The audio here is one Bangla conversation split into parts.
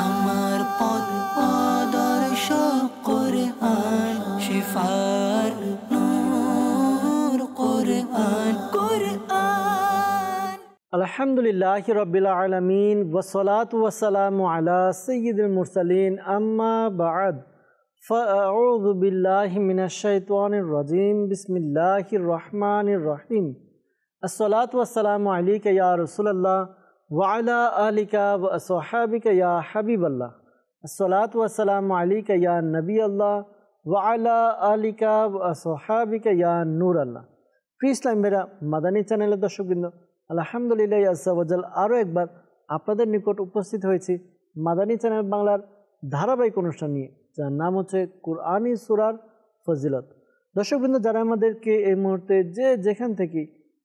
আমার পথ আদর্শ কোরআন শিফার নূর কোরআন কোরআন। আলহামদুলিল্লাহি রাব্বিল আলামিন ওয়াসসালাতু ওয়াসসালামু আলা সাইয়্যিদিল মুরসালিন আম্মা বা'দ ফাআউযু বিল্লাহি মিনাশ শাইতানির রাজীম বিসমিল্লাহির রহমানির রহিম। আসসালাতু ওয়াসসালামু আলাইকা ইয়া রাসূলুল্লাহ ওয়া আলা আলিকা ওয়া আসহাবিকা ইয়া হাবিবাল্লাহ। আসসালাতু ওয়াসসালামু আলাইকা ইয়া নবিয়াল্লাহ ওয়া আলা আলিকা ওয়া আসহাবিকা ইয়া নূরাল্লাহ। প্রিয় ইসলাম ভাইরা, মাদানী চ্যানেলের দর্শকবৃন্দ, আলহামদুলিল্লাহ আজ্জা ওয়া জাল আরও একবার আপনাদের নিকট উপস্থিত হয়েছি মাদানী চ্যানেল বাংলার ধারাবাহিক অনুষ্ঠান নিয়ে, যার নাম হচ্ছে কুরআনী সূরার ফজিলত। দর্শকবৃন্দ, যারা আমাদেরকে এই মুহূর্তে যে যেখান থেকে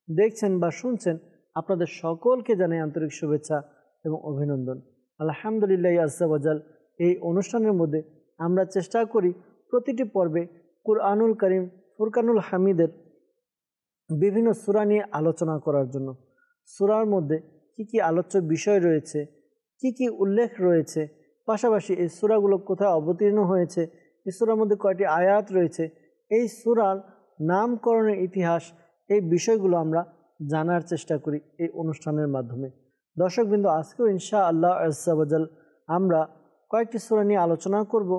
দেখছেন বা শুনছেন, আপনাদের সকলকে জানাই আন্তরিক শুভেচ্ছা এবং অভিনন্দন। আলহামদুলিল্লাহ আজ্জা ওয়া জাল এই অনুষ্ঠানের মধ্যে আমরা চেষ্টা করি প্রতিটি পর্বে কুরআনুল কারীম ফুরকানুল হামিদের বিভিন্ন সূরা নিয়ে আলোচনা করার জন্য। সূরার মধ্যে কি কি আলোচ্য বিষয় রয়েছে, কি কি উল্লেখ রয়েছে, পাশাপাশি এই সূরাগুলো কোথায় অবতীর্ণ হয়েছে, এই সূরার মধ্যে কয়টি আয়াত রয়েছে, এই সূরার নামকরণের ইতিহাস, এই বিষয়গুলো আমরা জানার চেষ্টা করি এই অনুষ্ঠানের মাধ্যমে। দর্শকবৃন্দ, আজকেও ইনশাআল্লাহ আজ্জা ওয়া জাল আমরা কয়েকটি সূরা নিয়ে আলোচনা করব।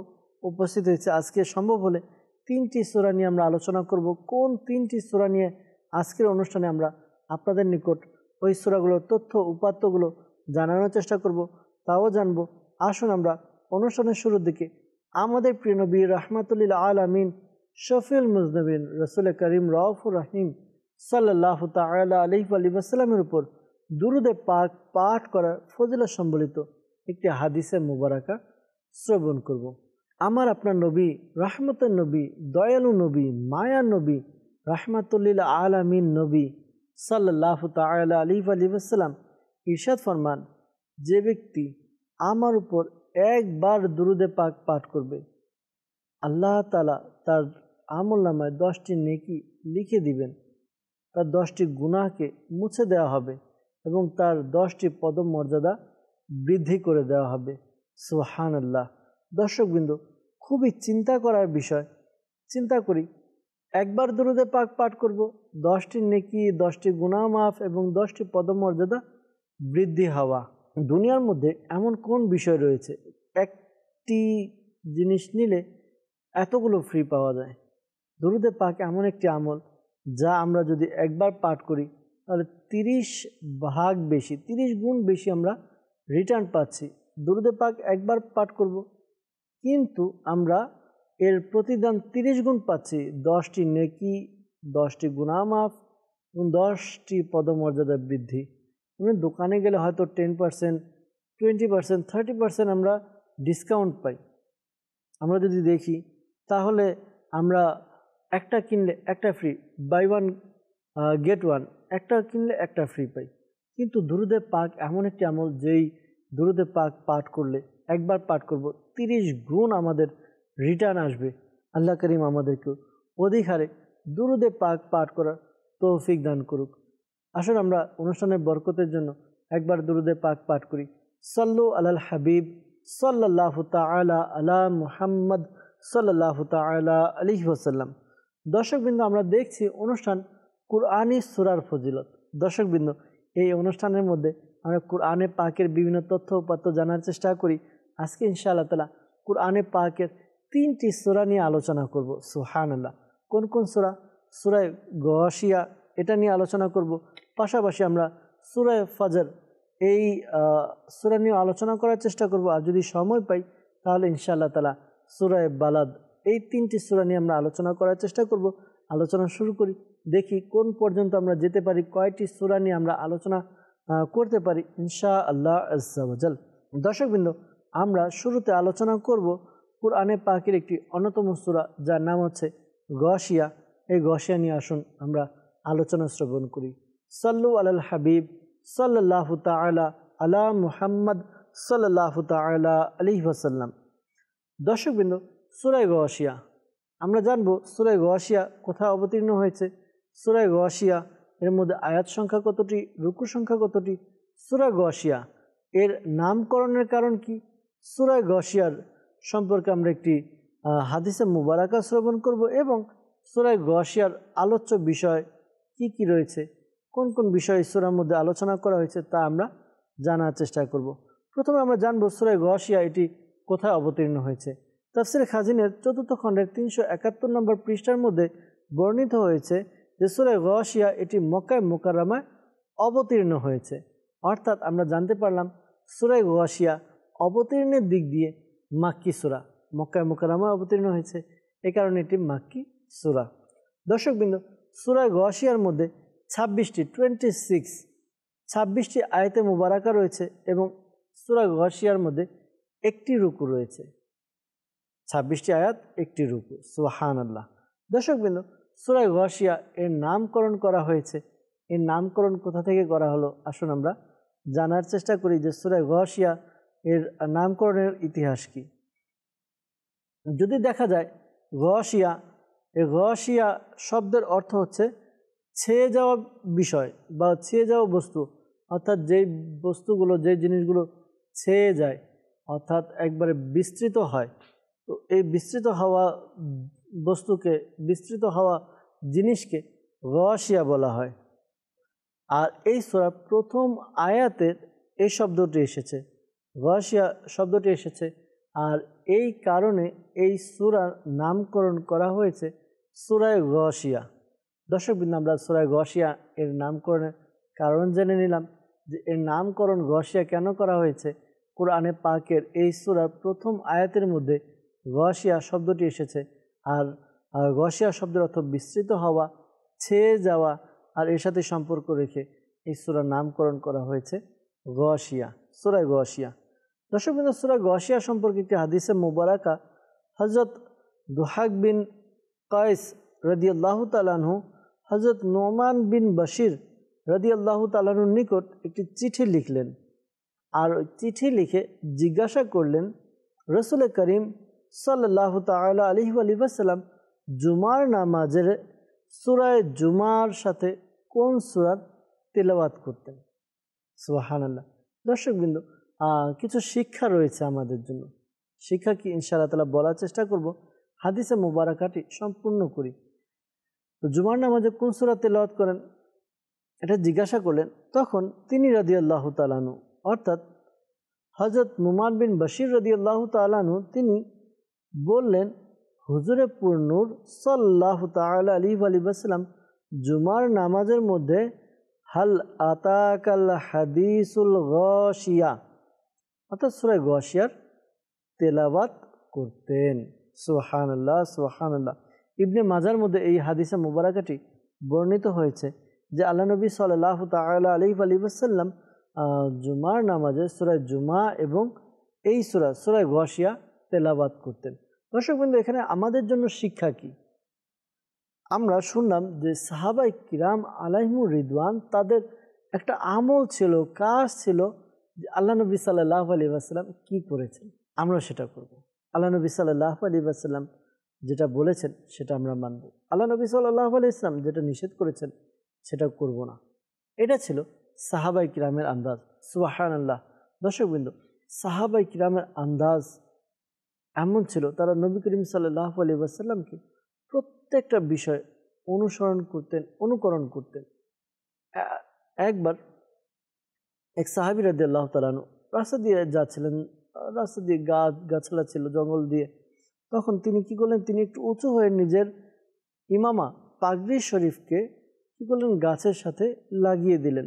উপস্থিত হয়েছে আজকে সম্ভব হলে 3টি সূরা নিয়ে আমরা আলোচনা করব। কোন 3টি সূরা নিয়ে আজকের অনুষ্ঠানে আমরা আপনাদের নিকট ওই সূরাগুলোর তথ্য উপাত্তগুলো জানানোর চেষ্টা করব, তাও জানবো। আসুন আমরা অনুষ্ঠানের শুরুর দিকে আমাদের প্রিয় নবী রাহমাতুল আলামিন শফিউল মুজনবিন রাসূল করিম রাউফুর রহিম সাল্লাল্লাহু তাআলা আলাইহি ওয়া সাল্লামের উপর দুরুদে পাক পাঠ করার ফজিলত সম্বলিত একটি হাদিসে মুবারাকা শ্রবণ করব। আমার আপনার নবী, রহমতের নবী, দয়ালু নবী, মায়ার নবী, রাহমাতুল আলামিন নবী সাল্লাল্লাহু তাআলা আলাইহি ওয়া সাল্লাম ইরশাদ ফরমান, যে ব্যক্তি আমার উপর একবার দুরুদে পাক পাঠ করবে, আল্লাহ তাআলা তার আমলনামায় 10টি নেকি লিখে দিবেন, তার 10টি গুনাহকে মুছে দেওয়া হবে এবং তার 10টি পদমর্যাদা বৃদ্ধি করে দেওয়া হবে। সুবহানাল্লাহ। দর্শকবৃন্দ, খুবই চিন্তা করার বিষয়। চিন্তা করি, একবার দুরুদে পাক পাঠ করব, 10টি নেকি, 10টি গুনাহ মাফ এবং 10টি পদমর্যাদা বৃদ্ধি হওয়া। দুনিয়ার মধ্যে এমন কোন বিষয় রয়েছে একটি জিনিস নিলে এতগুলো ফ্রি পাওয়া যায়? দুরুদে পাক এমন একটি আমল যা আমরা যদি একবার পাঠ করি তাহলে 30 ভাগ বেশি, 30 গুণ বেশি আমরা রিটার্ন পাচ্ছি। দুরুদে পাক একবার পাঠ করব, কিন্তু আমরা এর প্রতিদান 30 গুণ পাচ্ছি। 10টি নেকি, 10টি গুনাহ মাফ এবং 10টি পদমর্যাদা বৃদ্ধি। দোকানে গেলে হয়তো 10%, 20%, 30% আমরা ডিসকাউন্ট পাই। আমরা যদি দেখি তাহলে আমরা একটা কিনলে একটা free, buy one get one, একটা কিনলে একটা ফ্রি পাই। কিন্তু দুরুদে পাক এমন একটি আমল, যেই দুরুদে পাক পাঠ করলে, একবার পাঠ করব, 30 গুণ আমাদের রিটার্ন আসবে। আল্লাহ করিম আমাদেরকে অধিক হারে দুরুদে পাক পাঠ করার তৌফিক দান করুক। আসুন আমরা অনুষ্ঠানের বরকতের জন্য একবার দুরুদে পাক পাঠ করি। সাল্লু আলাল হাবিব সাল্লাল্লাহু তাআলা আলা মুহাম্মদ সাল্লাল্লাহু তাআলা আলাইহি ওয়াসাল্লাম। দর্শকবৃন্দ, আমরা দেখছি অনুষ্ঠান কুরআনী সূরার ফজিলত। দর্শকবৃন্দ, এই অনুষ্ঠানের মধ্যে আমরা কুরআনে পাকের বিভিন্ন তথ্য উপাত্ত জানার চেষ্টা করি। আজকে ইনশাআল্লাহ তাআলা কুরআনে পাকের 3টি সূরা নিয়ে আলোচনা করব। সুবহানাল্লাহ। কোন কোন সূরা? সূরা গাশিয়া, এটা নিয়ে আলোচনা করব। পাশাপাশি আমরা সূরা ফজর, এই সূরা নিয়ে আলোচনা করার চেষ্টা করব। আর যদি সময় পাই তাহলে ইনশাআল্লাহ তাআলা সূরা বালাদ, এই 3টি সূরা নিয়ে আমরা আলোচনা করার চেষ্টা করব। আলোচনা শুরু করি, দেখি কোন পর্যন্ত আমরা যেতে পারি, কয়টি সূরা নিয়ে আমরা আলোচনা করতে পারি ইনশাআল্লাহ আজ্জা ওয়া জাল। দর্শকবৃন্দ, আমরা শুরুতে আলোচনা করব কুরআনে পাকের একটি অন্যতম সূরা, যার নাম হচ্ছে গাশিয়া। এই গাশিয়া নিয়ে আসুন আমরা আলোচনা শ্রবণ করি। সাল্লু আলাল হাবিব সাল্লাল্লাহু তাআলা আলা মুহাম্মদ সাল্লাল্লাহু তাআলা আলাইহি ওয়াসাল্লাম। দর্শকবৃন্দ, সূরা গাশিয়া আমরা জানবো সূরা গাশিয়া কোথায় অবতীর্ণ হয়েছে, সূরা গাশিয়া এর মধ্যে আয়াত সংখ্যা কতটি, রুকু সংখ্যা কতটি। সূরা গাশিয়া এর নামকরণের কারণ কি? সূরা গাশিয়ার সম্পর্কে আমরা একটি হাদিসে মুবারাকা শ্রবণ করব এবং সূরা গাশিয়ার আলোচ্য বিষয় কি কি রয়েছে, কোন কোন বিষয় সূরার মধ্যে আলোচনা করা হয়েছে তা আমরা জানার চেষ্টা করব। প্রথমে আমরা জানব সূরা গাশিয়া এটি কোথায় অবতীর্ণ হয়েছে। তাফসীরে খাজিনের 4th খণ্ডের 371 নম্বর পৃষ্ঠার মধ্যে বর্ণিত হয়েছে যে সূরা গাশিয়া এটি মক্কায় মুকাররমায় অবতীর্ণ হয়েছে। অর্থাৎ আমরা জানতে পারলাম সূরা গাশিয়া অবতীর্ণের দিক দিয়ে মাক্কি সূরা, মক্কায় মুকাররমায় অবতীর্ণ হয়েছে, এই কারণে এটি মাক্কি সূরা। দর্শকবৃন্দ, সূরা গাশিয়ার মধ্যে 26টি আয়াতে মুবারাকা রয়েছে এবং সূরা গাশিয়ার মধ্যে একটি রুকু রয়েছে। 26টি আয়াত, একটি রুকু। সুবহানাল্লাহ। দর্শকবৃন্দ, সূরা গাশিয়া এর নামকরণ করা হয়েছে। এর নামকরণ কোথা থেকে করা হলো আসুন আমরা জানার চেষ্টা করি যে সূরা গাশিয়া এর নামকরণের ইতিহাস কি। যদি দেখা যায় গাশিয়া, এই গাশিয়া শব্দের অর্থ হচ্ছে ছেয়ে যাওয়া বিষয় বা ছেয়ে যাওয়া বস্তু, অর্থাৎ যেই বস্তুগুলো, যে জিনিসগুলো ছেয়ে যায় অর্থাৎ একবারে বিস্তৃত হয়, তো এই বিস্তৃত হওয়া বস্তুকে, বিস্তৃত হওয়া জিনিসকে গাশিয়া বলা হয়। আর এই সূরার প্রথম আয়াতের এই শব্দটি এসেছে, গাশিয়া শব্দটি এসেছে, আর এই কারণে এই সূরার নামকরণ করা হয়েছে সূরা গাশিয়া। দর্শকবৃন্দ, আমরা সূরা গাশিয়া এর নামকরণের কারণ জেনে নিলাম যে এর নামকরণ গাশিয়া কেন করা হয়েছে। কোরআনে পাকের এই সূরার প্রথম আয়াতের মধ্যে গাশিয়া শব্দটি এসেছে, আর গাশিয়া শব্দের অর্থ বিস্তৃত হওয়া, ছেয়ে যাওয়া, আর এর সাথে সম্পর্ক রেখে এই সূরার নামকরণ করা হয়েছে গাশিয়া, সূরা গাশিয়া। দর্শকবৃন্দ, সূরা গাশিয়া সম্পর্কে একটি হাদিসে মুবারাকা হযরত দুহাক বিন কায়েস রাদিয়াল্লাহু তাআলা আনহু হযরত নুমান বিন বশির রাদিয়াল্লাহু তাআলা আনহুর নিকট একটি চিঠি লিখলেন, আর ওই চিঠি লিখে জিজ্ঞাসা করলেন রাসূল করিম সাল্লাল্লাহু তাআলা আলাইহি ওয়াসাল্লাম জুমার নামাজের সূরা জুমার সাথে কোন সূরার তেলাওয়াত করতেন। সুবহানাল্লাহ। দর্শকবৃন্দ, কিছু শিক্ষা রয়েছে আমাদের জন্য। শিক্ষা কি ইনশাআল্লাহ তাআলা বলার চেষ্টা করব, হাদিসে মুবারাকাটি সম্পূর্ণ করি। তো জুমার নামাজে কোন সূরা তেলাওয়াত করেন এটা জিজ্ঞাসা করলেন, তখন তিনি রাদিয়াল্লাহু তাআলা আনহু অর্থাৎ হযরত নুমান বিন বশির রাদিয়াল্লাহু তাআলা আনহু তিনি বললেন, হুজুরে পুরনূর সাল্লাল্লাহু তাআলা আলাইহি ওয়াসাল্লাম জুমার নামাজের মধ্যে হাল আতাকাল হাদিসুল গাশিয়া অর্থাৎ সূরা গাশিয়ার তেলাওয়াত করতেন। সুবহানাল্লাহ, সুবহানাল্লাহ। ইবনে মাজার মধ্যে এই হাদিসে মুবারাকাটি বর্ণিত হয়েছে যে আল্লাহ নবী সাল্লাল্লাহু তাআলা আলাইহি ওয়াসাল্লাম জুমার নামাজে সূরা জুমা এবং এই সূরা গাশিয়া তেলাওয়াত করতেন। দর্শকবৃন্দ, এখানে আমাদের জন্য শিক্ষা কি? আমরা শুনলাম যে সাহাবায়ে কিরাম আলাইহিমুর রিদওয়ান তাদের একটা আমল ছিল, কাজ ছিল যে আল্লাহ নবী সাল্লাল্লাহু আলাইহি ওয়াসাল্লাম কি করেছেন আমরা সেটা করব। আল্লাহ নবী সাল্লাল্লাহু আলাইহি ওয়াসাল্লাম যেটা বলেছেন সেটা আমরা মানব, আল্লাহ নবী সাল্লাল্লাহু আলাইহি ওয়াসাল্লাম যেটা নিষেধ করেছেন সেটা করব না। এটা ছিল সাহাবায়ে কিরামের আন্দাজ। সুবহানাল্লাহ। দর্শকবৃন্দ, সাহাবায়ে কিরামের আন্দাজ এমন ছিল, তারা নবী করিম সাল্লাল্লাহু আলাইহি ওয়াসাল্লামকে প্রত্যেকটা বিষয় অনুসরণ করতেন, অনুকরণ করতেন। একবার এক সাহাবী রাদিয়াল্লাহু তাআলা আনহু রাস্তা দিয়ে যাচ্ছিলেন, রাস্তা দিয়ে গাছগাছালা ছিল, জঙ্গল দিয়ে। তখন তিনি কি করলেন, তিনি একটু উঁচু হয়ে নিজের ইমামা পাগড়ি শরীফকে কি করলেন, গাছের সাথে লাগিয়ে দিলেন।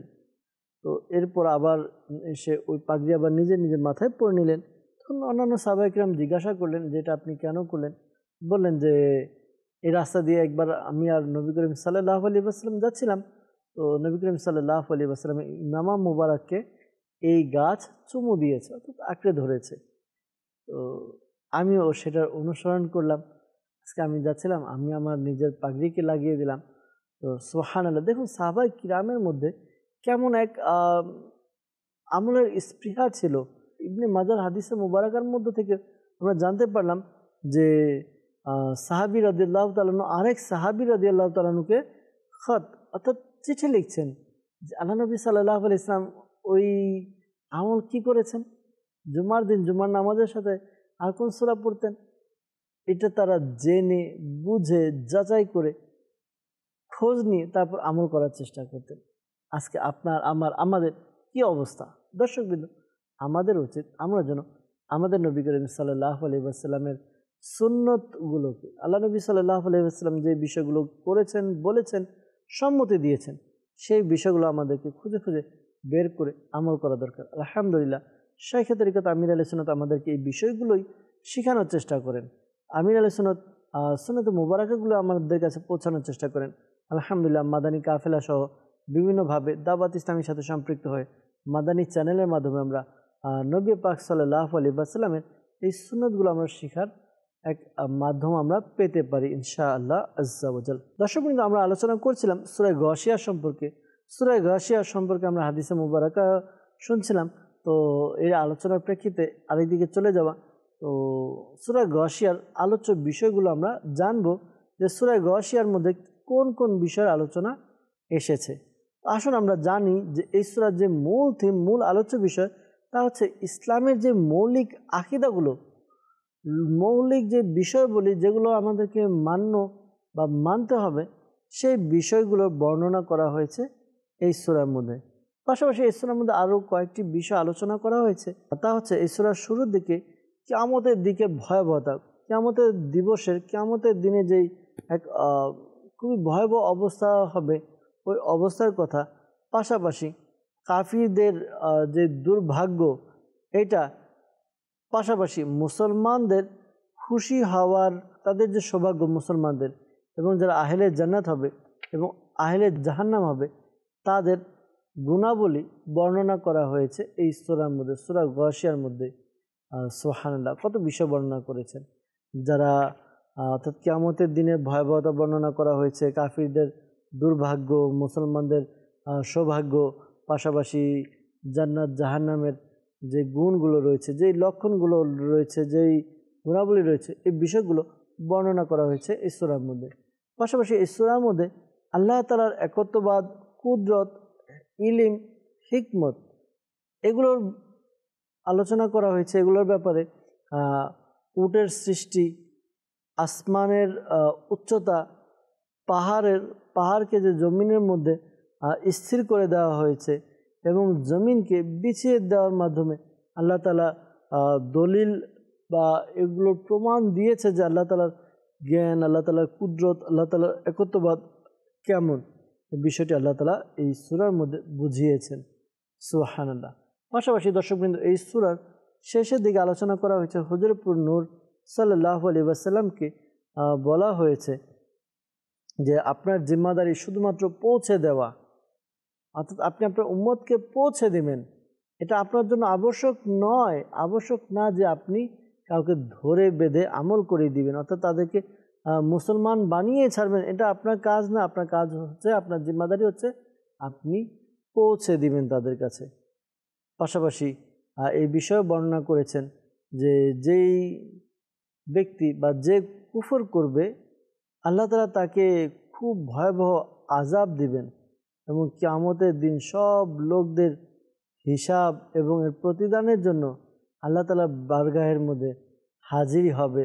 তো এরপর আবার এসে ওই পাগড়ি আবার নিজের মাথায় পরে নিলেন। তখন অন্যান্য সাহাবায়ে কিরাম জিজ্ঞাসা করলেন যে এটা আপনি কেন করলেন? বললেন যে এই রাস্তা দিয়ে একবার আমি আর নবী করিম সাল্লাল্লাহু আলাইহি ওয়াসাল্লাম যাচ্ছিলাম, তো নবী করিম সাল্লাল্লাহু আলাইহি ওয়াসাল্লাম ইমামা মুবারককে এই গাছ চুমু দিয়েছে, অর্থাৎ আঁকড়ে ধরেছে। তো আমিও সেটার অনুসরণ করলাম। আজকে আমি যাচ্ছিলাম, আমি আমার নিজের পাগড়িকে লাগিয়ে দিলাম। তো সুবহানাল্লাহ। দেখুন সাহাবায়ে কিরামের মধ্যে কেমন এক আমলের স্পৃহা ছিল। ইবনে মাজার হাদিসে মুবারাকার মধ্যে থেকে আমরা জানতে পারলাম যে সাহাবী রাদিয়াল্লাহু তাআলা আনহু আরেক সাহাবী রাদিয়াল্লাহু তাআলা আনহুকে খত অর্থাৎ চিঠি লিখছেন যে আল্লাহ নবী সাল্লাল্লাহু আলাইহি ওয়াসাল্লাম ওই আমল কি করেছেন, জুমার দিন জুমার নামাজের সাথে আর কোন সূরা পড়তেন, এটা তারা জেনে বুঝে যাচাই করে খোঁজ নিয়ে তারপর আমল করার চেষ্টা করতেন। আজকে আপনার আমাদের কি অবস্থা? দর্শকবৃন্দ, আমাদের উচিত আমরা যেন আমাদের নবী করিম সাল্লাল্লাহু আলাইহি ওয়াসাল্লামের সুন্নতগুলোকে, আল্লাহ নবী সাল্লাল্লাহু আলাইহি ওয়াসাল্লাম যে বিষয়গুলো করেছেন, বলেছেন, সম্মতি দিয়েছেন, সেই বিষয়গুলো আমাদেরকে খুঁজে খুঁজে বের করে আমল করা দরকার। আলহামদুলিল্লাহ, শাইখে তরিকত আমির আলী সুন্নত আমাদেরকে এই বিষয়গুলোই শেখানোর চেষ্টা করেন। আমির আলী সুন্নত সুন্নতে মুবারাকাগুলো আমাদের কাছে পৌঁছানোর চেষ্টা করেন। আলহামদুলিল্লাহ, মাদানী কাফেলা সহ বিভিন্নভাবে দাওয়াত ইসলামীর সাথে সম্পৃক্ত হয়ে মাদানী চ্যানেলের মাধ্যমে আমরা নবী পাক সাল্লাল্লাহু আলাইহি ওয়াসাল্লামের এই সুন্নতগুলো আমরা শেখার এক মাধ্যম আমরা পেতে পারি ইনশাআল্লাহ আজ্জা ওয়া জাল। দর্শকবৃন্দ, আমরা আলোচনা করছিলাম সূরা গাশিয়া সম্পর্কে। সূরা গাশিয়া সম্পর্কে আমরা হাদিসে মুবারাকা শুনছিলাম। তো এই আলোচনার প্রেক্ষিতে আরেকদিকে চলে যাওয়া, তো সূরা গাশিয়ার আলোচ্য বিষয়গুলো আমরা জানবো যে সূরা গাশিয়ার মধ্যে কোন কোন বিষয়ের আলোচনা এসেছে। আসুন আমরা জানি যে এই সূরার যে মূল থিম, মূল আলোচ্য বিষয়, তা হচ্ছে ইসলামের যে মৌলিক আকীদাগুলো, মৌলিক যে বিষয়গুলি যেগুলো আমাদেরকে মানতে হবে, সেই বিষয়গুলো বর্ণনা করা হয়েছে এই সূরার মধ্যে। পাশাপাশি এই সূরার মধ্যে আরও কয়েকটি বিষয় আলোচনা করা হয়েছে। তা হচ্ছে এই সূরার শুরুর দিকে কিয়ামতের দিকে ভয়াবহতা, কিয়ামতের দিবসের, কিয়ামতের দিনে যেই এক খুবই ভয়াবহ অবস্থা হবে, ওই অবস্থার কথা, পাশাপাশি কাফিরদের যে দুর্ভাগ্য এটা, পাশাপাশি মুসলমানদের খুশি হওয়ার, তাদের যে সৌভাগ্য মুসলমানদের, এবং যারা আহলে জান্নাত হবে এবং আহলে জাহান্নাম হবে তাদের গুণাবলী বর্ণনা করা হয়েছে এই সূরার মধ্যে, সূরা গাশিয়ার মধ্যে। সুবহানাল্লাহ, কত বিষয় বর্ণনা করেছেন। যারা অর্থাৎ কিয়ামতের দিনের ভয়াবহতা বর্ণনা করা হয়েছে, কাফিরদের দুর্ভাগ্য, মুসলমানদের সৌভাগ্য, পাশাপাশি জান্নাত জাহান্নামের যে গুণগুলো রয়েছে, যেই লক্ষণগুলো রয়েছে, যেই গুণাবলী রয়েছে, এই বিষয়গুলো বর্ণনা করা হয়েছে এই সূরার মধ্যে। পাশাপাশি এই সূরার মধ্যে আল্লাহ তাআলার একত্ববাদ, কুদরত, ইলম, হিকমত, এগুলোর আলোচনা করা হয়েছে। এগুলোর ব্যাপারে উটের সৃষ্টি, আসমানের উচ্চতা, পাহাড়কে যে জমিনের মধ্যে স্থির করে দেওয়া হয়েছে এবং জমিনকে বিছিয়ে দেওয়ার মাধ্যমে আল্লাহ তাআলা দলিল বা এগুলোর প্রমাণ দিয়েছে যে আল্লাহ তাআলার জ্ঞান, আল্লাহ তাআলার কুদরত, আল্লাহ তাআলার একত্ববাদ কেমন, এই বিষয়টি আল্লাহ তাআলা এই সূরার মধ্যে বুঝিয়েছেন। সুবহানাল্লাহ। পাশাপাশি দর্শকবৃন্দ, এই সূরার শেষের দিকে আলোচনা করা হয়েছে হুজুরপুর নূর সাল্লাল্লাহু আলাইহি ওয়াসাল্লামকে বলা হয়েছে যে আপনার জিম্মাদারি শুধুমাত্র পৌঁছে দেওয়া, অর্থাৎ আপনি আপনার উম্মতকে পৌঁছে দিবেন। এটা আপনার জন্য আবশ্যক নয়, আবশ্যক না যে আপনি কাউকে ধরে বেঁধে আমল করে দিবেন, অর্থাৎ তাদেরকে মুসলমান বানিয়ে ছাড়বেন। এটা আপনার কাজ না। আপনার কাজ হচ্ছে, আপনার জিম্মাদারি হচ্ছে আপনি পৌঁছে দিবেন তাদের কাছে। পাশাপাশি এই বিষয়ে বর্ণনা করেছেন যে যেই ব্যক্তি বা যে কুফর করবে, আল্লাহ তাআলা তাকে খুব ভয়াবহ আযাব দিবেন এবং কিয়ামতের দিন সব লোকদের হিসাব এবং এর প্রতিদানের জন্য আল্লাহ তাআলা বারগাহের মধ্যে হাজির হবে,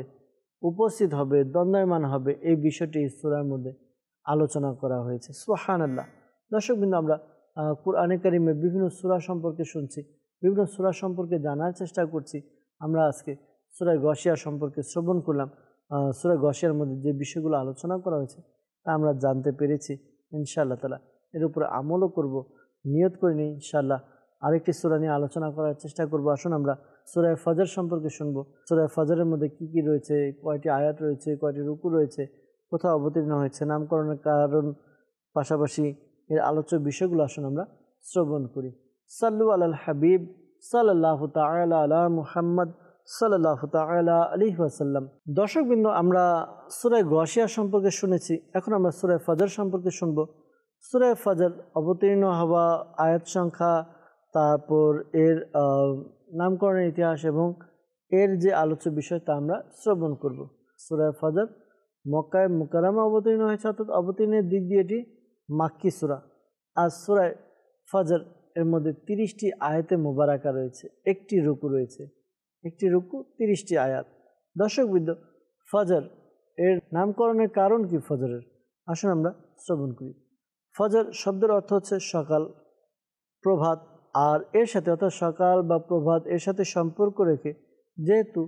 উপস্থিত হবে, দণ্ডায়মান হবে। এই বিষয়টি এই সূরার মধ্যে আলোচনা করা হয়েছে। সুবহানাল্লাহ। দর্শকবৃন্দ, আমরা কুরআনে কারিমের বিভিন্ন সূরা সম্পর্কে শুনছি, বিভিন্ন সূরা সম্পর্কে জানার চেষ্টা করছি। আমরা আজকে সূরা গাশিয়া সম্পর্কে শ্রবণ করলাম। সূরা গাশিয়ার মধ্যে যে বিষয়গুলো আলোচনা করা হয়েছে তা আমরা জানতে পেরেছি। ইনশাআল্লাহ তাআলা এর উপরে আমলও করব, নিয়ত করে নিই ইনশাআল্লাহ আরেকটি সূরা নিয়ে আলোচনা করার চেষ্টা করব। আসুন আমরা সূরা ফজর সম্পর্কে শুনবো। সূরা ফজরের মধ্যে কি কি রয়েছে, কয়টি আয়াত রয়েছে, কয়টি রুকু রয়েছে, কোথাও অবতীর্ণ হয়েছে, নামকরণের কারণ, পাশাপাশি এর আলোচ্য বিষয়গুলো আসুন আমরা শ্রবণ করি। সাল্লু আলাল হাবিব সাল্লাল্লাহু তাআলা আলা মুহাম্মদ সাল্লাল্লাহু তাআলা আলাইহি ওয়াসাল্লাম। দর্শকবৃন্দ, আমরা সূরা গাশিয়া সম্পর্কে শুনেছি, এখন আমরা সূরা ফজর সম্পর্কে শুনব। সূরা ফজর অবতীর্ণ হওয়া, আয়াত সংখ্যা, তারপর এর নামকরণের ইতিহাস এবং এর যে আলোচ্য বিষয় তা আমরা শ্রবণ করব। সূরা ফজর মক্কায় মুকাররমা অবতীর্ণ হয়েছে, অর্থাৎ অবতীর্ণের দিক দিয়ে এটি মাক্কি সূরা। আর সূরা ফজর এর মধ্যে 30টি আয়াতে মোবারাকা রয়েছে, একটি রুকু রয়েছে, একটি রুকু 30টি আয়াত। দর্শকবৃন্দ, ফজর এর নামকরণের কারণ কি ফজরের, আসুন আমরা শ্রবণ করি। ফজর শব্দের অর্থ হচ্ছে সকাল, প্রভাত, আর এর সাথে অর্থাৎ সকাল বা প্রভাত এর সাথে সম্পর্ক রেখে যেহেতু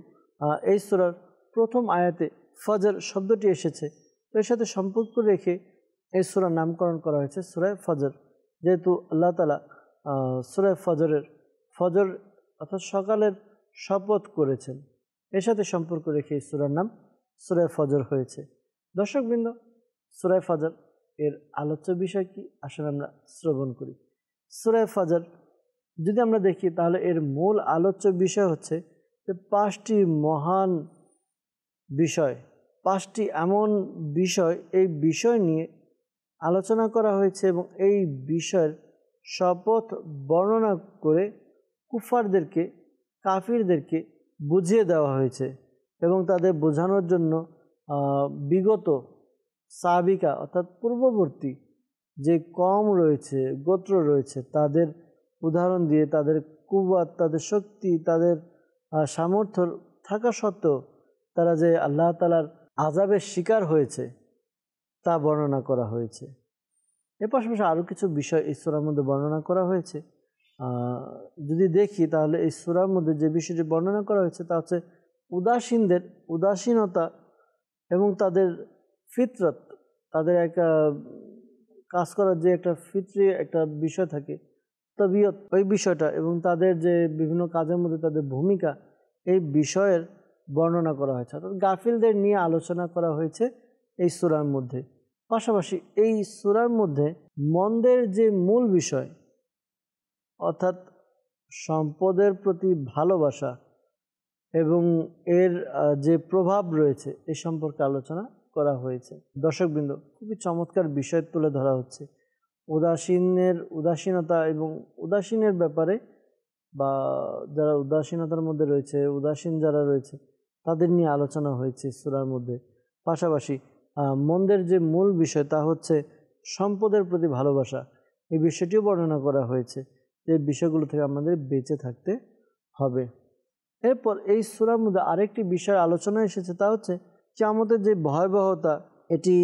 এই সূরার প্রথম আয়াতে ফজর শব্দটি এসেছে, তো এর সাথে সম্পর্ক রেখে এই সূরার নামকরণ করা হয়েছে সূরা ফজর। যেহেতু আল্লাহ তাআলা সূরা ফজর অর্থাৎ সকালের শপথ করেছেন, এর সাথে সম্পর্ক রেখে এই সূরার নাম সূরা ফজর হয়েছে। দর্শকবৃন্দ, সূরা ফজর এর আলোচ্য বিষয় কি, আসলে আমরা শ্রবণ করি। সূরা ফজর যদি আমরা দেখি তাহলে এর মূল আলোচ্য বিষয় হচ্ছে যে 5টি মহান বিষয়, 5টি এমন বিষয়, এই বিষয় নিয়ে আলোচনা করা হয়েছে এবং এই বিষয়ের শপথ বর্ণনা করে কুফারদেরকে, কাফিরদেরকে বুঝিয়ে দেওয়া হয়েছে এবং তাদের বোঝানোর জন্য বিগত সাবিকা অর্থাৎ পূর্ববর্তী যে কম রয়েছে, গোত্র রয়েছে, তাদের উদাহরণ দিয়ে তাদের কুওয়াত, তাদের শক্তি, তাদের সামর্থ্য থাকা সত্ত্বেও তারা যে আল্লাহ তাআলার আযাবের শিকার হয়েছে তা বর্ণনা করা হয়েছে। এর পাশাপাশি আরও কিছু বিষয় এই সূরার মধ্যে বর্ণনা করা হয়েছে। যদি দেখি তাহলে এই সূরার মধ্যে যে বিষয়টি বর্ণনা করা হয়েছে তা হচ্ছে উদাসীনদের উদাসীনতা এবং তাদের ফিতরত, তাদের একটা কাজ করার যে একটা ফিতরি একটা বিষয় থাকে, তবিয়ত, ওই বিষয়টা এবং তাদের যে বিভিন্ন কাজের মধ্যে তাদের ভূমিকা, এই বিষয়ের বর্ণনা করা হয়েছে। অর্থাৎ গাফিলদের নিয়ে আলোচনা করা হয়েছে এই সূরার মধ্যে। পাশাপাশি এই সূরার মধ্যে মন্দের যে মূল বিষয় অর্থাৎ সম্পদের প্রতি ভালোবাসা এবং এর যে প্রভাব রয়েছে এই সম্পর্কে আলোচনা করা হয়েছে। দর্শকবৃন্দ, খুবই চমৎকার বিষয় তুলে ধরা হচ্ছে। উদাসীনতা এবং উদাসীনের ব্যাপারে, বা যারা উদাসীনতার মধ্যে রয়েছে, উদাসীন যারা রয়েছে তাদের নিয়ে আলোচনা হয়েছে সূরার মধ্যে। পাশাপাশি মন্দের যে মূল বিষয় তা হচ্ছে সম্পদের প্রতি ভালোবাসা, এই বিষয়টিও বর্ণনা করা হয়েছে। এই বিষয়গুলো থেকে আমাদের বেঁচে থাকতে হবে। এরপর এই সূরার মধ্যে আরেকটি বিষয় আলোচনা এসেছে, তা হচ্ছে কিয়ামতের যে ভয়াবহতা, এটি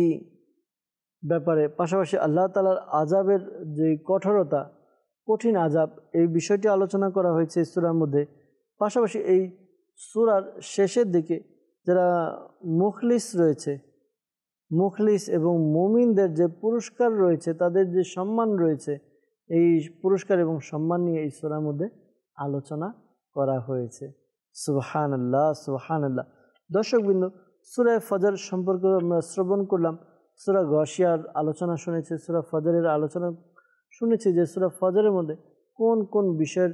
ব্যাপারে, পাশাপাশি আল্লাহ তাআলার আযাবের যে কঠোরতা, কঠিন আযাব, এই বিষয়টি আলোচনা করা হয়েছে এই সূরার মধ্যে। পাশাপাশি এই সূরার শেষের দিকে যারা মুখলিস রয়েছে, মুখলিস এবং মুমিনদের যে পুরস্কার রয়েছে, তাদের যে সম্মান রয়েছে, এই পুরস্কার এবং সম্মান নিয়ে এই সূরার মধ্যে আলোচনা করা হয়েছে। সুবহানাল্লাহ, সুবহানাল্লাহ। দর্শকবৃন্দ, সূরা ফজর সম্পর্কে আমরা শ্রবণ করলাম, সূরা গাশিয়ার আলোচনা শুনেছি, সূরা ফজরের আলোচনা শুনেছি যে সূরা ফজরের মধ্যে কোন কোন বিষয়ের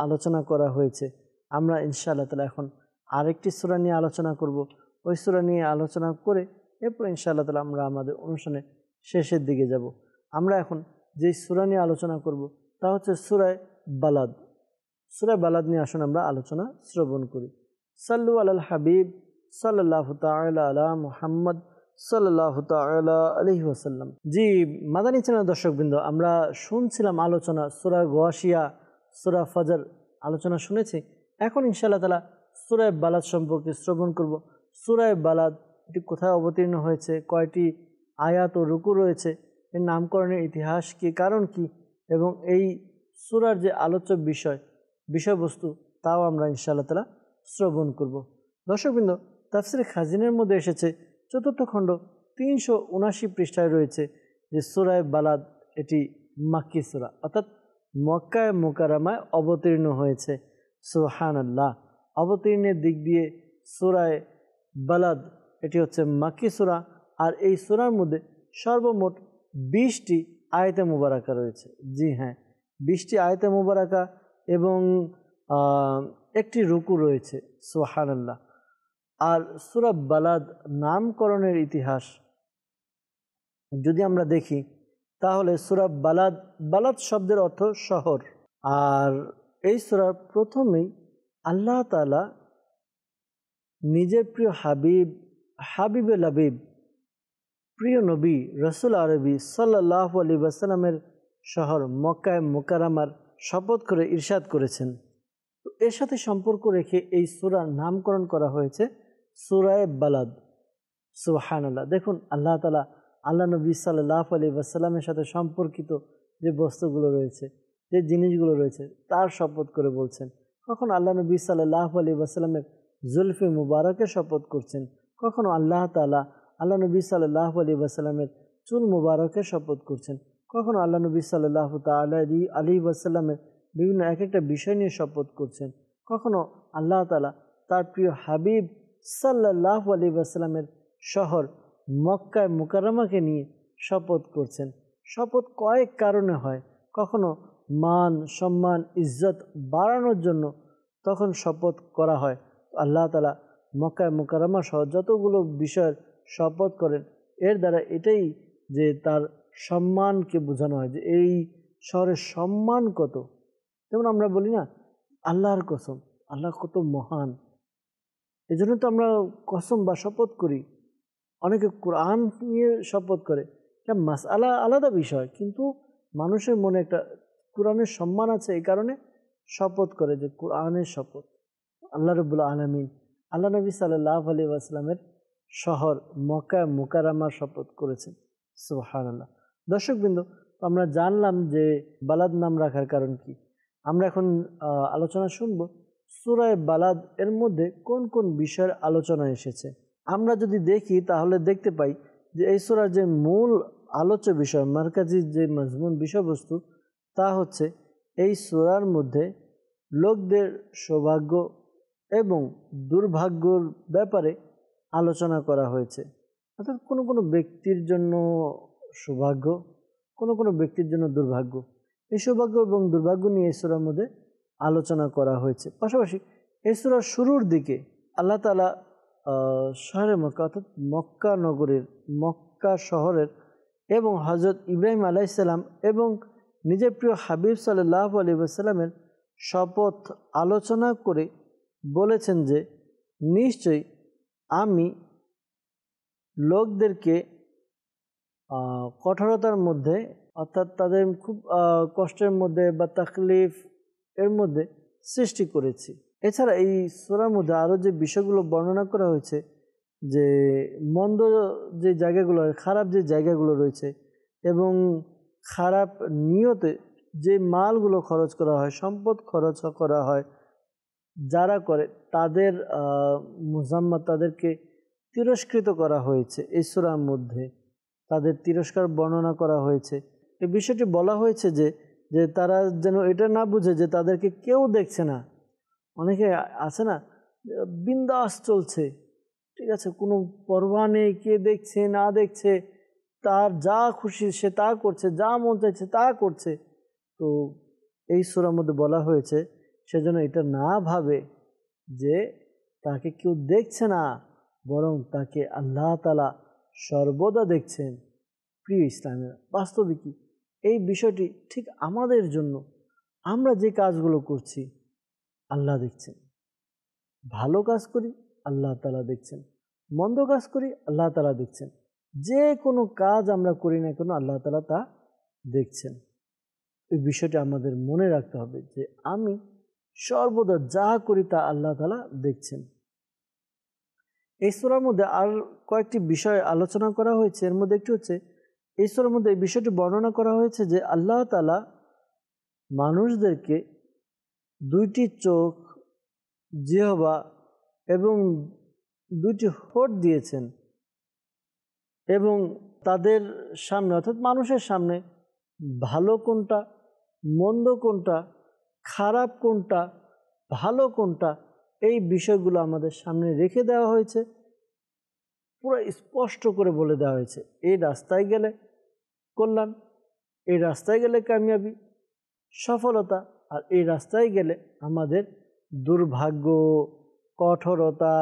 আলোচনা করা হয়েছে। আমরা ইনশাআল্লাহ তাআলা এখন আরেকটি সূরা নিয়ে আলোচনা করব। ওই সূরা নিয়ে আলোচনা করে এরপর ইনশাআল্লাহ তাআলা আমরা আমাদের অনুষ্ঠানের শেষের দিকে যাব। আমরা এখন যে সূরা নিয়ে আলোচনা করব তা হচ্ছে সূরা বালাদ। সূরা বালাদ নিয়ে আসুন আমরা আলোচনা শ্রবণ করি। সাল্লু আলাল হাবিব সাল্লাল্লাহু তাআলা আলা মুহাম্মদ সাল্লাল্লাহু তাআলা আলাইহি ওয়াসাল্লাম। জি, মাদানী চ্যানেল দর্শকবৃন্দ, আমরা শুনছিলাম আলোচনা সূরা গাশিয়া, সূরা ফজর আলোচনা শুনেছি। এখন ইনশাআল্লাহ তাআলা সূরা বালাদ সম্পর্কে শ্রবণ করব। সূরা বালাদ এটি কোথায় অবতীর্ণ হয়েছে, কয়টি আয়াত ও রুকু রয়েছে, এর নামকরণের ইতিহাস কি, কারণ কি, এবং এই সূরার যে আলোচ্য বিষয়বস্তু তাও আমরা ইনশাআল্লাহ তাআলা শ্রবণ করব। দর্শকবৃন্দ, তাফসীরে খাজিনের মধ্যে এসেছে 4th খণ্ড 379 পৃষ্ঠায় রয়েছে যে সূরা বালাদ এটি মাক্কি সূরা, অর্থাৎ মক্কায় মুকাররমায় অবতীর্ণ হয়েছে। সুবহানাল্লাহ। অবতীর্ণের দিক দিয়ে সূরা বালাদ এটি হচ্ছে মাক্কি সূরা, আর এই সূরার মধ্যে সর্বমোট 20টি আয়াতে মুবারাকা রয়েছে। জি হ্যাঁ, 20টি আয়াতে মুবারাকা এবং একটি রুকু রয়েছে। সুবহানাল্লাহ। আর সূরা বালাদ নামকরণের ইতিহাস যদি আমরা দেখি তাহলে সূরা বালাদ শব্দের অর্থ শহর। আর এই সূরার প্রথমেই আল্লাহ তাআলা নিজের প্রিয় হাবিবে লাবিব, প্রিয় নবী রাসূল আরবি সাল্লাল্লাহু আলাইহি ওয়াসাল্লামের শহর মক্কায়ে মুকাররমার শপথ করে ইরশাদ করেছেন। তো এর সাথে সম্পর্ক রেখে এই সূরার নামকরণ করা হয়েছে সূরায়ে বালাদ। সুবহানাল্লাহ। দেখুন আল্লাহ তাআলা আল্লাহ নবী সাল্লাল্লাহু আলাইহি ওয়াসাল্লামের সাথে সম্পর্কিত যে বস্তুগুলো রয়েছে, যে জিনিসগুলো রয়েছে তার শপথ করে বলছেন। কখনো আল্লাহ নবী সাল্লাল্লাহু আলাইহি ওয়াসাল্লামের জুলফে মুবারকের শপথ করছেন, কখনো আল্লাহ তাআলা আল্লাহ নবী সাল্লাল্লাহু আলাইহি ওয়াসাল্লামের চুল মুবারকের শপথ করছেন, কখনো আল্লাহ নবী সাল্লাল্লাহু তাআলা আলাইহি ওয়াসাল্লামের বিভিন্ন এক একটা বিষয় নিয়ে শপথ করছেন, কখনো আল্লাহ তাআলা তার প্রিয় হাবিব সাল্লাল্লাহু আলাইহি ওয়াসাল্লামের শহর মক্কায়ে মুকাররমাকে নিয়ে শপথ করছেন। শপথ কয়েক কারণে হয়, কখনো মান সম্মান ইজ্জত বাড়ানোর জন্য তখন শপথ করা হয়। আল্লাহ তাআলা মক্কায়ে মুকাররমা সহ যতগুলো বিষয়ের শপথ করেন এর দ্বারা এটাই যে তার সম্মানকে বোঝানো হয়, যে এই শহরের সম্মান কত। যেমন আমরা বলি না আল্লাহর কসম, আল্লাহ কত মহান, এজন্য তো আমরা কসম বা শপথ করি। অনেকে কোরআন নিয়ে শপথ করে, এটা মাসআলা আলাদা বিষয়, কিন্তু মানুষের মনে একটা কোরআনের সম্মান আছে এই কারণে শপথ করে যে কোরআনের শপথ। আল্লাহ রাব্বুল আলামিন আল্লাহ নবী সাল্লাল্লাহু আলাইহি ওয়াসাল্লামের শহর মক্কায়ে মুকাররমার শপথ করেছেন। সুবহানাল্লাহ। দর্শকবৃন্দ, আমরা জানলাম যে বালাদ নাম রাখার কারণ কি। আমরা এখন আলোচনা শুনব সূরায়ে বালাদ এর মধ্যে কোন কোন বিষয়ের আলোচনা এসেছে। আমরা যদি দেখি তাহলে দেখতে পাই যে এই সূরার যে মূল আলোচ্য বিষয়, মারকাজি যে মজমুন বিষয়বস্তু, তা হচ্ছে এই সূরার মধ্যে লোকদের সৌভাগ্য এবং দুর্ভাগ্যর ব্যাপারে আলোচনা করা হয়েছে। অর্থাৎ কোনো কোনো ব্যক্তির জন্য সৌভাগ্য, কোনো কোনো ব্যক্তির জন্য দুর্ভাগ্য, এই সৌভাগ্য এবং দুর্ভাগ্য নিয়ে এই সূরার মধ্যে আলোচনা করা হয়েছে। পাশাপাশি এই সূরার শুরুর দিকে আল্লাহ তাআলা শহরে মক্কা অর্থাৎ মক্কা নগরীর, মক্কা শহরের এবং হযরত ইব্রাহিম আলাইহিস সালাম এবং নিজের প্রিয় হাবিব সাল্লাল্লাহু আলাইহি ওয়াসাল্লামের শপথ আলোচনা করে বলেছেন যে নিশ্চয়ই আমি লোকদেরকে কঠোরতার মধ্যে অর্থাৎ তাদের খুব কষ্টের মধ্যে বা তাকলিফ এর মধ্যে সৃষ্টি করেছি। এছাড়া এই সূরার মধ্যে আরও যে বিষয়গুলো বর্ণনা করা হয়েছে, যে মন্দ যে জায়গাগুলো, খারাপ যে জায়গাগুলো রয়েছে এবং খারাপ নিয়তে যে মালগুলো খরচ করা হয়, সম্পদ খরচ করা হয় যারা করে, তাদের মুজাম্মাত, তাদেরকে তিরস্কৃত করা হয়েছে এই সূরার মধ্যে, তাদের তিরস্কার বর্ণনা করা হয়েছে। এই বিষয়টি বলা হয়েছে যে যে তারা যেন এটা না বুঝে যে তাদেরকে কেউ দেখছে না। অনেকে আছে না, বিন্দাস চলছে, ঠিক আছে, কোনো পরোয়া নেই কে দেখছে না দেখছে, তার যা খুশি সে তা করছে, যা মন চাইছে তা করছে। তো এই সূরার মধ্যে বলা হয়েছে সেজন্য এটা না ভাবে যে তাকে কেউ দেখছে না, বরং তাকে আল্লাহ তাআলা সর্বদা দেখছেন। প্রিয় ইসলামের বাস্তবিকই এই বিষয়টি ঠিক আমাদের জন্য। আমরা যে কাজগুলো করছি আল্লাহ দেখছেন, ভালো কাজ করি আল্লাহ তাআলা দেখছেন, মন্দ কাজ করি আল্লাহ তাআলা দেখছেন, যে কোনো কাজ আমরা করি না কেন আল্লাহ তাআলা তা দেখছেন। এই বিষয়টি আমাদের মনে রাখতে হবে যে আমি সর্বদা যা করি তা আল্লাহ তাআলা দেখছেন। এই সূরার মধ্যে আর কয়েকটি বিষয় আলোচনা করা হয়েছে। এর মধ্যে একটি হচ্ছে এই সূরার মধ্যে এই বিষয়টি বর্ণনা করা হয়েছে যে আল্লাহ তাআলা মানুষদেরকে দুইটি চোখ, জিহ্বা এবং দুইটি ঠোঁট দিয়েছেন এবং তাদের সামনে অর্থাৎ মানুষের সামনে ভালো কোনটা, মন্দ কোনটা, খারাপ কোনটা, ভালো কোনটা, এই বিষয়গুলো আমাদের সামনে রেখে দেওয়া হয়েছে। পুরো স্পষ্ট করে বলে দেওয়া হয়েছে এই রাস্তায় গেলে কল্যাণ, এই রাস্তায় গেলে কামিয়াবি, সফলতা, আর এই রাস্তায় গেলে আমাদের দুর্ভাগ্য, কঠোরতা,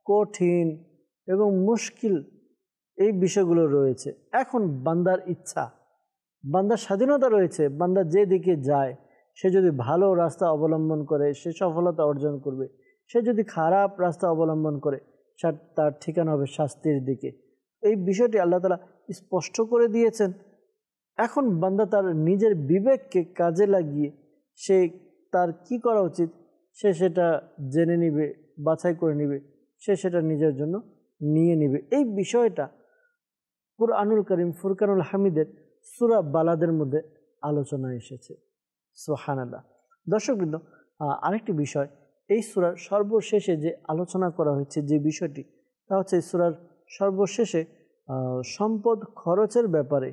কঠিন এবং মুশকিল, এই বিষয়গুলো রয়েছে। এখন বান্দার ইচ্ছা, বান্দার স্বাধীনতা রয়েছে, বান্দা যেদিকে যায় সে যদি ভালো রাস্তা অবলম্বন করে সে সফলতা অর্জন করবে, সে যদি খারাপ রাস্তা অবলম্বন করে তার ঠিকানা হবে শাস্তির দিকে। এই বিষয়টি আল্লাহ তাআলা স্পষ্ট করে দিয়েছেন। এখন বান্দা তার নিজের বিবেককে কাজে লাগিয়ে সে তার কি করা উচিত সে সেটা জেনে নিবে, বাছাই করে নিবে, সে সেটা নিজের জন্য নিয়ে নিবে। এই বিষয়টা কুরআনুল কারীম ফুরকানুল হামিদের সূরা বালাদের মধ্যে আলোচনা এসেছে। সুবহানাল্লাহ। দর্শকবৃন্দ, আরেকটি বিষয়, এই সূরার সর্বশেষে যে আলোচনা করা হয়েছে যে বিষয়টি, তা হচ্ছে এই সূরার সর্বশেষে সম্পদ খরচের ব্যাপারে,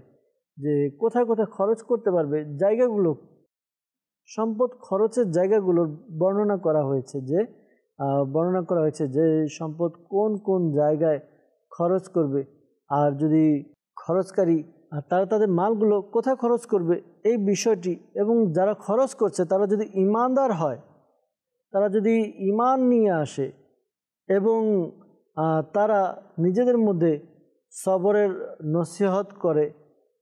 যে কোথায় কোথায় খরচ করতে পারবে জায়গাগুলো, সম্পদ খরচের জায়গাগুলোর বর্ণনা করা হয়েছে। যে সম্পদ কোন কোন জায়গায় খরচ করবে, আর যদি খরচকারী তারা তাদের মালগুলো কোথায় খরচ করবে এই বিষয়টি, এবং যারা খরচ করছে তারা যদি ঈমানদার হয়, তারা যদি ঈমান নিয়ে আসে এবং তারা নিজেদের মধ্যে সবরের নসিহত করে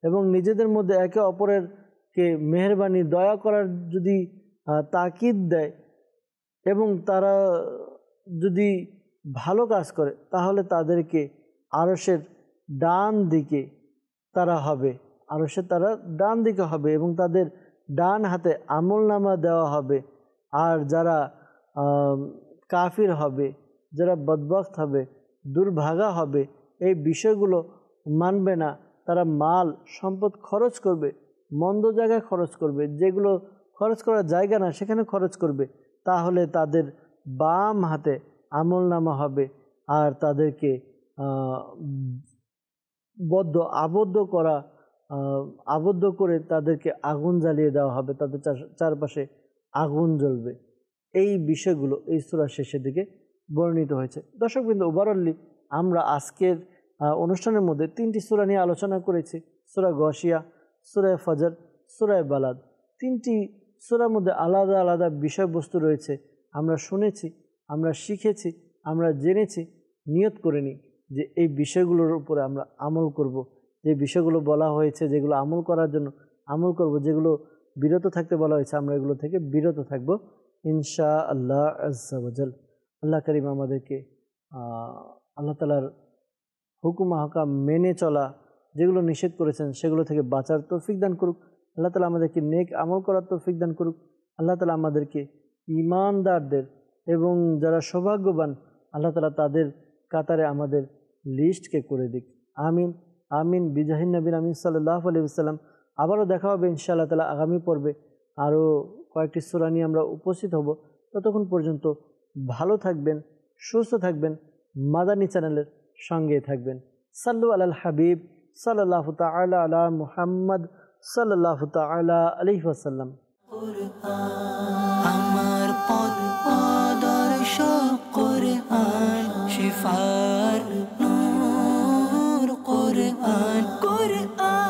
এবং নিজেদের মধ্যে একে অপরেরকে মেহেরবানি দয়া করার যদি তাকিদ দেয় এবং তারা যদি ভালো কাজ করে, তাহলে তাদেরকে আরশের ডান দিকে তারা হবে, তারা ডান দিকে হবে এবং তাদের ডান হাতে আমলনামা দেওয়া হবে। আর যারা কাফির হবে, যারা বদবখত হবে, দুর্ভাগা হবে, এই বিষয়গুলো মানবে না, তারা মাল সম্পদ খরচ করবে, মন্দ জায়গায় খরচ করবে, যেগুলো খরচ করার জায়গা না সেখানে খরচ করবে, তাহলে তাদের বাম হাতে আমলনামা হবে আর তাদেরকে আবদ্ধ করে তাদেরকে আগুন জ্বালিয়ে দেওয়া হবে, তাদের চারপাশে আগুন জ্বলবে। এই বিষয়গুলো এই সূরা শেষের দিকে বর্ণিত হয়েছে। দর্শকবৃন্দ, ওভারঅলি আমরা আজকের অনুষ্ঠানের মধ্যে 3টি সূরা নিয়ে আলোচনা করেছি। সূরা গাশিয়া, সূরা ফজর, সূরা বালাদ। 3টি সূরার মধ্যে আলাদা আলাদা বিষয়বস্তু রয়েছে। আমরা শুনেছি, আমরা শিখেছি, আমরা জেনেছি, নিয়ত করে নিই যে এই বিষয়গুলোর উপরে আমরা আমল করব। যে বিষয়গুলো বলা হয়েছে, যেগুলো আমল করার জন্য আমল করব, যেগুলো বিরত থাকতে বলা হয়েছে আমরা এগুলো থেকে বিরত থাকব ইনশাআল্লাহ আজ্জা ওয়া জাল। আল্লাহ কারীম আমাদেরকে আল্লাহ তাআলার হুকুম আহকাম মেনে চলা, যেগুলো নিষেধ করেছেন সেগুলো থেকে বাঁচার তৌফিক দান করুক। আল্লাহ তাআলা আমাদেরকে নেক আমল করার তৌফিক দান করুক। আল্লাহ তাআলা আমাদেরকে ঈমানদারদের এবং যারা সৌভাগ্যবান আল্লাহ তাআলা তাদের কাতারে আমাদের লিস্টকে করে দিক। আমিন আমিন বিজাহিন নবীন আমিন সাল্লাল্লাহু আলাইহি ওয়াসাল্লাম। আবারও দেখা হবে ইনশাআল্লাহ তাআলা আগামী পর্বে। আরও কয়েকটি সূরা নিয়ে আমরা উপস্থিত হব। ততক্ষণ পর্যন্ত ভালো থাকবেন, সুস্থ থাকবেন, মাদানী চ্যানেলের সঙ্গে থাকবেন। সাল্লু আলাল হাবিব সাল্লাল্লাহু তাআলা আলা মুহাম্মদ সাল্লাল্লাহু তাআলা আলাইহি ওয়াসাল্লাম। আমার পথ আদর্শ কুরআন, শিফার নূর কুরআন, কুরআন।